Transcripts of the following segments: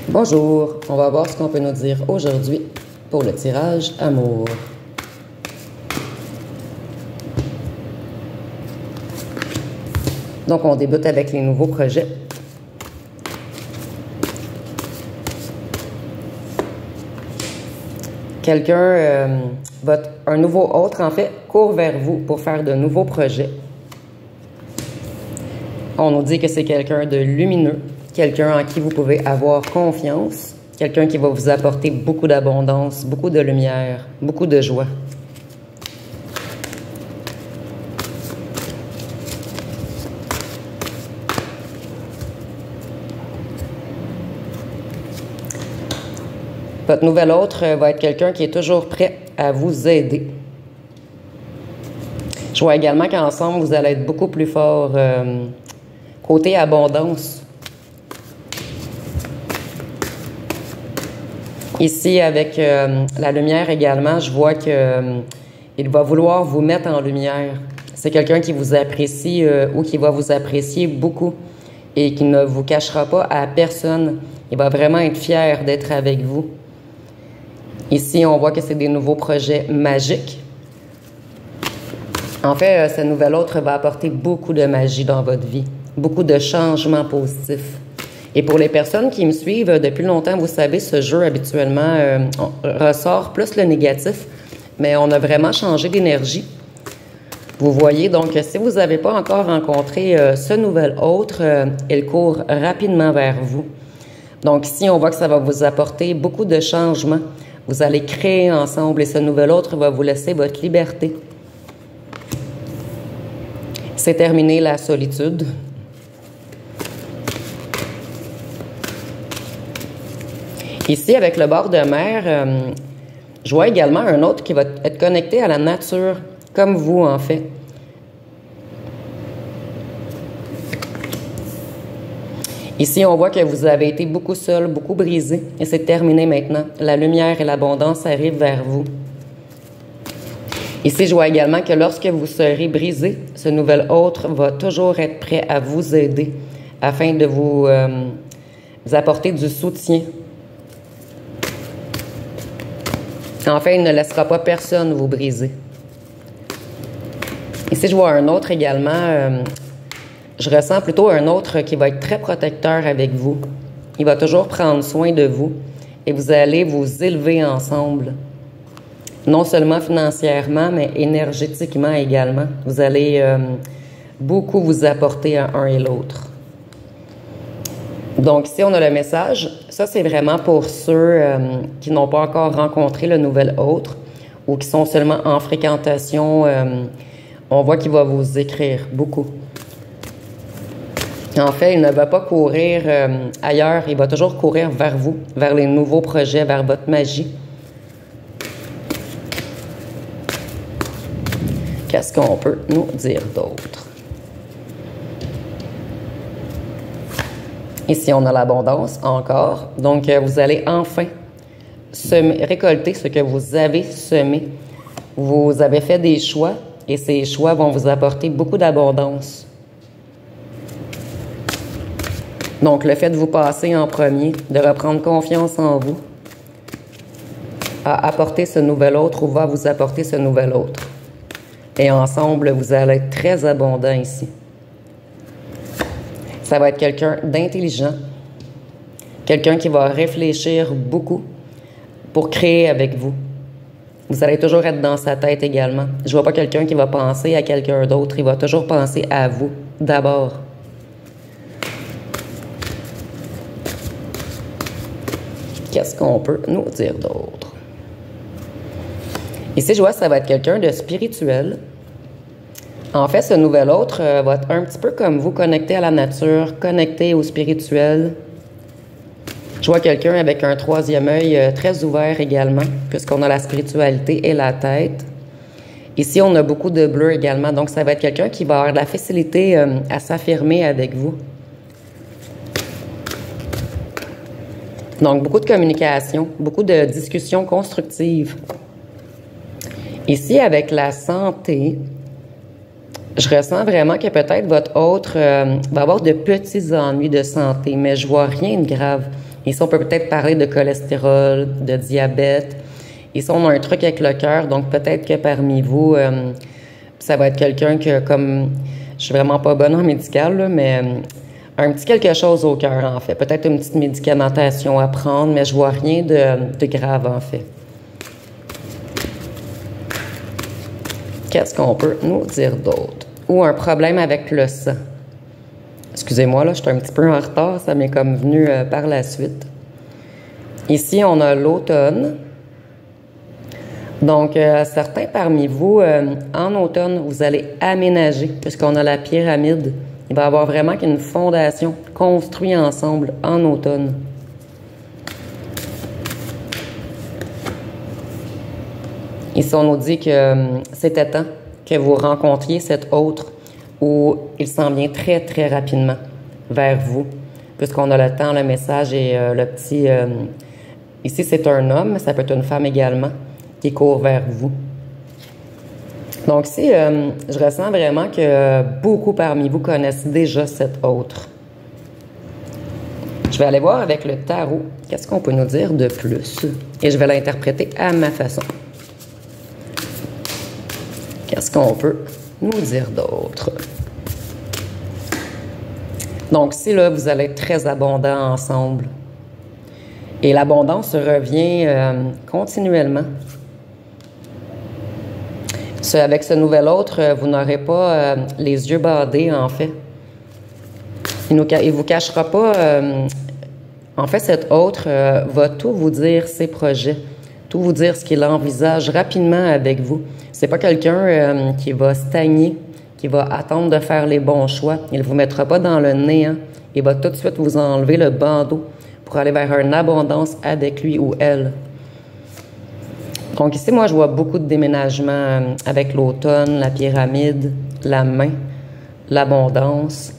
Bonjour, on va voir ce qu'on peut nous dire aujourd'hui pour le tirage amour. Donc, on débute avec les nouveaux projets. Un nouveau autre, en fait, court vers vous pour faire de nouveaux projets. On nous dit que c'est quelqu'un de lumineux, quelqu'un en qui vous pouvez avoir confiance, quelqu'un qui va vous apporter beaucoup d'abondance, beaucoup de lumière, beaucoup de joie. Votre nouvel autre va être quelqu'un qui est toujours prêt à vous aider. Je vois également qu'ensemble, vous allez être beaucoup plus fort côté abondance. Ici, avec la lumière également, je vois qu'il va vouloir vous mettre en lumière. C'est quelqu'un qui vous apprécie ou qui va vous apprécier beaucoup et qui ne vous cachera pas à personne. Il va vraiment être fier d'être avec vous. Ici, on voit que c'est des nouveaux projets magiques. En fait, ce nouvel autre va apporter beaucoup de magie dans votre vie, beaucoup de changements positifs. Et pour les personnes qui me suivent depuis longtemps, vous savez, ce jeu habituellement ressort plus le négatif, mais on a vraiment changé d'énergie. Vous voyez, donc si vous n'avez pas encore rencontré ce nouvel autre, il court rapidement vers vous. Donc ici, on voit que ça va vous apporter beaucoup de changements. Vous allez créer ensemble et ce nouvel autre va vous laisser votre liberté. C'est terminé la solitude. Ici, avec le bord de mer, je vois également un autre qui va être connecté à la nature, comme vous en fait. Ici, on voit que vous avez été beaucoup seul, beaucoup brisé, et c'est terminé maintenant. La lumière et l'abondance arrivent vers vous. Ici, je vois également que lorsque vous serez brisé, ce nouvel autre va toujours être prêt à vous aider afin de vous apporter du soutien. En fait, il ne laissera pas personne vous briser. Ici, je vois un autre également. Je ressens plutôt un autre qui va être très protecteur avec vous. Il va toujours prendre soin de vous et vous allez vous élever ensemble. Non seulement financièrement, mais énergétiquement également. Vous allez beaucoup vous apporter à un et l'autre. Donc, ici, on a le message. Ça, c'est vraiment pour ceux qui n'ont pas encore rencontré le nouvel autre ou qui sont seulement en fréquentation. On voit qu'il va vous écrire beaucoup. En fait, il ne va pas courir ailleurs. Il va toujours courir vers vous, vers les nouveaux projets, vers votre magie. Qu'est-ce qu'on peut nous dire d'autre? Ici, on a l'abondance encore. Donc, vous allez enfin récolter ce que vous avez semé. Vous avez fait des choix et ces choix vont vous apporter beaucoup d'abondance. Donc, le fait de vous passer en premier, de reprendre confiance en vous, a apporté ce nouvel autre ou va vous apporter ce nouvel autre. Et ensemble, vous allez être très abondant ici. Ça va être quelqu'un d'intelligent, quelqu'un qui va réfléchir beaucoup pour créer avec vous. Vous allez toujours être dans sa tête également. Je ne vois pas quelqu'un qui va penser à quelqu'un d'autre, il va toujours penser à vous d'abord. Qu'est-ce qu'on peut nous dire d'autre? Ici, je vois que ça va être quelqu'un de spirituel. En fait, ce nouvel autre va être un petit peu comme vous, connecté à la nature, connecté au spirituel. Je vois quelqu'un avec un troisième œil très ouvert également, puisqu'on a la spiritualité et la tête. Ici, on a beaucoup de bleu également, donc ça va être quelqu'un qui va avoir de la facilité à s'affirmer avec vous. Donc, beaucoup de communication, beaucoup de discussions constructives. Ici, avec la santé, je ressens vraiment que peut-être votre autre va avoir de petits ennuis de santé, mais je vois rien de grave. Ici, on peut peut-être parler de cholestérol, de diabète. Ici, on a un truc avec le cœur, donc peut-être que parmi vous, ça va être quelqu'un que, comme je suis vraiment pas bonne en médical, là, mais un petit quelque chose au cœur, en fait. Peut-être une petite médicamentation à prendre, mais je vois rien de grave, en fait. Qu'est-ce qu'on peut nous dire d'autre? Ou un problème avec le sang. Excusez-moi, là, je suis un petit peu en retard, ça m'est comme venu par la suite. Ici, on a l'automne. Donc, certains parmi vous, en automne, vous allez aménager, puisqu'on a la pyramide. Il va y avoir vraiment une fondation construite ensemble en automne. Ici, on nous dit que c'était temps que vous rencontriez cet autre où il s'en vient très, très rapidement vers vous, puisqu'on a le temps, le message et le petit... ici, c'est un homme, mais ça peut être une femme également, qui court vers vous. Donc, ici, je ressens vraiment que beaucoup parmi vous connaissent déjà cet autre. Je vais aller voir avec le tarot, qu'est-ce qu'on peut nous dire de plus? Et je vais l'interpréter à ma façon. Qu'est-ce qu'on peut nous dire d'autre? Donc, ici, là, vous allez être très abondants ensemble. Et l'abondance revient continuellement. Avec ce nouvel autre, vous n'aurez pas les yeux bandés, en fait. Il ne vous cachera pas... en fait, cet autre va tout vous dire ses projets, tout vous dire ce qu'il envisage rapidement avec vous. C'est pas quelqu'un qui va stagner, qui va attendre de faire les bons choix. Il ne vous mettra pas dans le néant. Il va tout de suite vous enlever le bandeau pour aller vers une abondance avec lui ou elle. Donc ici, moi, je vois beaucoup de déménagements avec l'automne, la pyramide, la main, l'abondance.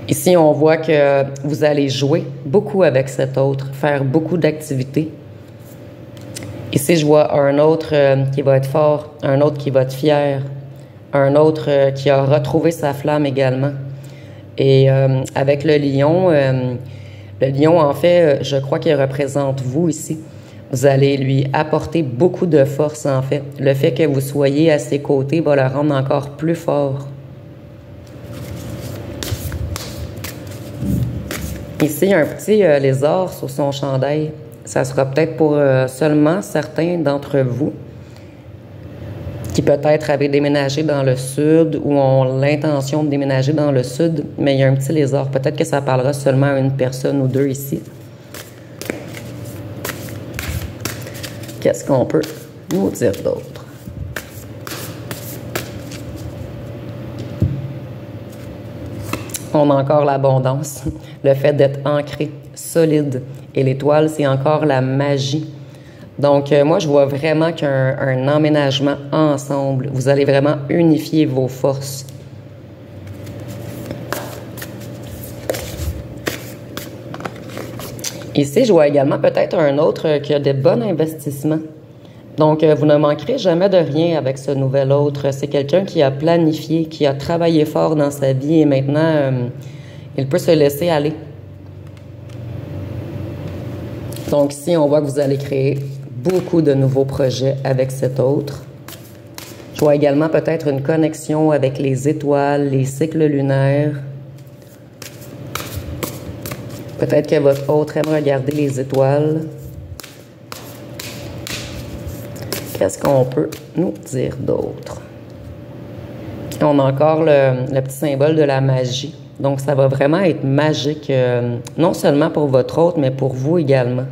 Ici, on voit que vous allez jouer beaucoup avec cet autre, faire beaucoup d'activités. Ici, je vois un autre qui va être fort, un autre qui va être fier, un autre qui a retrouvé sa flamme également. Et avec le lion, en fait, je crois qu'il représente vous ici. Vous allez lui apporter beaucoup de force, en fait. Le fait que vous soyez à ses côtés va le rendre encore plus fort. Ici, il y a un petit lézard sur son chandail. Ça sera peut-être pour seulement certains d'entre vous qui peut-être avaient déménagé dans le sud ou ont l'intention de déménager dans le sud, mais il y a un petit lézard. Peut-être que ça parlera seulement à une personne ou deux ici. Qu'est-ce qu'on peut nous dire d'autre? On a encore l'abondance, le fait d'être ancré, solide. Et l'étoile, c'est encore la magie. Donc, moi, je vois vraiment qu'un emménagement ensemble, vous allez vraiment unifier vos forces. Ici, je vois également peut-être un autre qui a des bons investissements. Donc, vous ne manquerez jamais de rien avec ce nouvel autre. C'est quelqu'un qui a planifié, qui a travaillé fort dans sa vie et maintenant, il peut se laisser aller. Donc, ici, on voit que vous allez créer beaucoup de nouveaux projets avec cet autre. Je vois également peut-être une connexion avec les étoiles, les cycles lunaires. Peut-être que votre autre aime regarder les étoiles. Qu'est-ce qu'on peut nous dire d'autre? On a encore le petit symbole de la magie. Donc, ça va vraiment être magique, non seulement pour votre autre, mais pour vous également.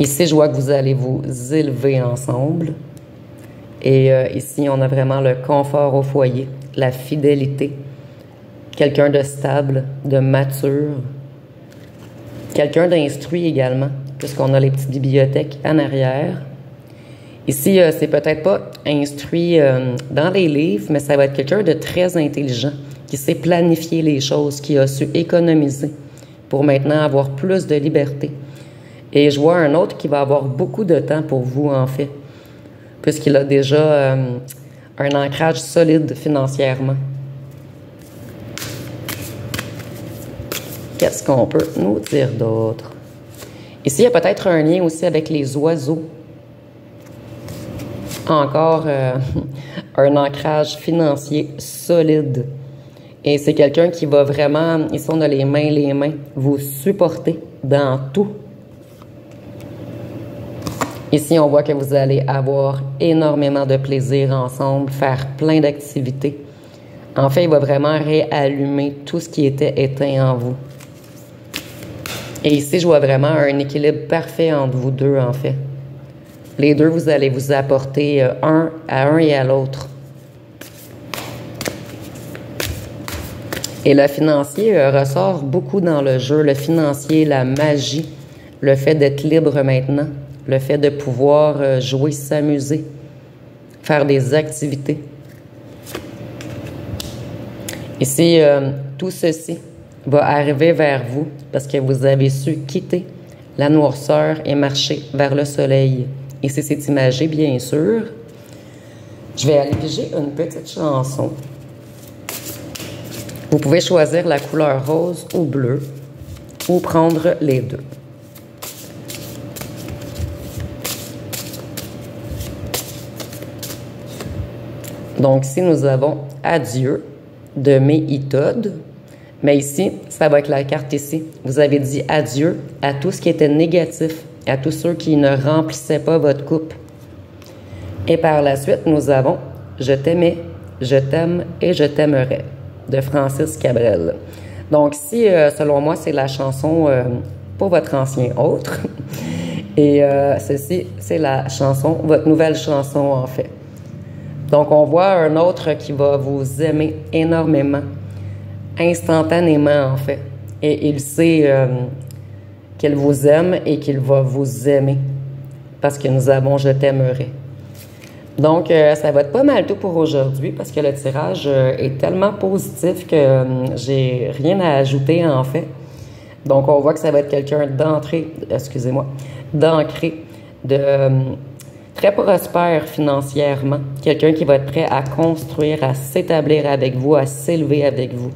Ici, je vois que vous allez vous élever ensemble. Et ici, on a vraiment le confort au foyer, la fidélité. Quelqu'un de stable, de mature. Quelqu'un d'instruit également, puisqu'on a les petites bibliothèques en arrière. Ici, c'est peut-être pas instruit dans les livres, mais ça va être quelqu'un de très intelligent, qui sait planifier les choses, qui a su économiser pour maintenant avoir plus de liberté. Et je vois un autre qui va avoir beaucoup de temps pour vous, en fait, puisqu'il a déjà un ancrage solide financièrement. Qu'est-ce qu'on peut nous dire d'autre? Ici, il y a peut-être un lien aussi avec les oiseaux. Encore un ancrage financier solide. Et c'est quelqu'un qui va vraiment, ici on a les mains, vous supporter dans tout. Ici, on voit que vous allez avoir énormément de plaisir ensemble, faire plein d'activités. En fait, il va vraiment réallumer tout ce qui était éteint en vous. Et ici, je vois vraiment un équilibre parfait entre vous deux, en fait. Les deux, vous allez vous apporter un et à l'autre. Et le financier ressort beaucoup dans le jeu. Le financier, la magie, le fait d'être libre maintenant, le fait de pouvoir jouer, s'amuser, faire des activités. Ici, tout ceci va arriver vers vous parce que vous avez su quitter la noirceur et marcher vers le soleil. Ici, c'est imagé, bien sûr. Je vais aller piger une petite chanson. Vous pouvez choisir la couleur rose ou bleue ou prendre les deux. Donc, ici, nous avons Adieu de Méithode. Mais ici, ça va être la carte ici. Vous avez dit adieu à tout ce qui était négatif, à tous ceux qui ne remplissaient pas votre coupe. Et par la suite, nous avons Je t'aimais, je t'aime et je t'aimerai de Francis Cabrel. Donc ici, selon moi, c'est la chanson pour votre ancien autre. Et ceci, c'est la chanson, votre nouvelle chanson en fait. Donc on voit un autre qui va vous aimer énormément, instantanément en fait. Et il sait qu'il vous aime et qu'il va vous aimer parce que nous avons Je t'aimerai. Donc, ça va être pas mal tout pour aujourd'hui parce que le tirage est tellement positif que j'ai rien à ajouter en fait. Donc, on voit que ça va être quelqu'un d'ancré, très prospère financièrement. Quelqu'un qui va être prêt à construire, à s'établir avec vous, à s'élever avec vous.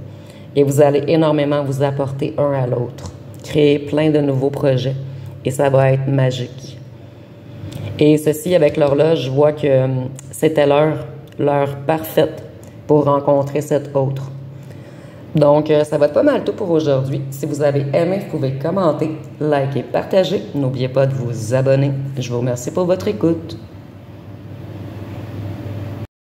Et vous allez énormément vous apporter un à l'autre. Créer plein de nouveaux projets. Et ça va être magique. Et ceci, avec l'horloge, je vois que c'était l'heure parfaite pour rencontrer cet autre. Donc, ça va être pas mal tout pour aujourd'hui. Si vous avez aimé, vous pouvez commenter, liker, partager. N'oubliez pas de vous abonner. Je vous remercie pour votre écoute.